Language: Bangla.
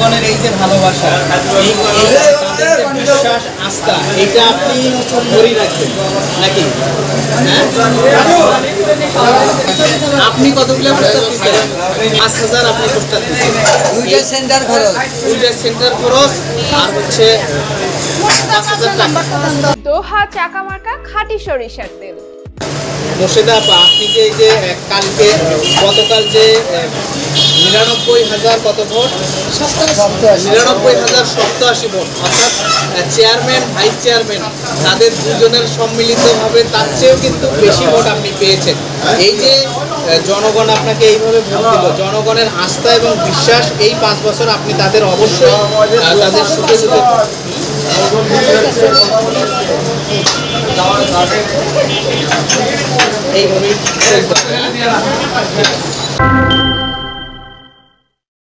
জনগণের এই যে ভালোবাসা, এই বিশ্বাস আস্থা, এটা আপনি ধরে রাখবেন নাকি? হ্যাঁ, আপনি কতগুলো প্রস্তাব দিচ্ছেন? 5,000 আপনি প্রস্তাব দিচ্ছেন। দুইটা সেন্টার খরচ আর হচ্ছে 5,000 টাকা। দোহা চাকা মার্কা খাঁটি সরিষার তেল। মোর্শেদা আপা, আপনি যে এই যে কালকে গতকাল যে 99,000 কত ভোট, 99,087 ভোট, অর্থাৎ চেয়ারম্যান ভাইস চেয়ারম্যান তাদের দুজনের সম্মিলিতভাবে তার চেয়েও কিন্তু বেশি ভোট আপনি পেয়েছেন। এই যে জনগণ আপনাকে এইভাবে ভোট দিল, জনগণের আস্থা এবং বিশ্বাস, এই 5 বছর আপনি তাদের অবশ্যই তাদের সুখে সুখে এইভাবেই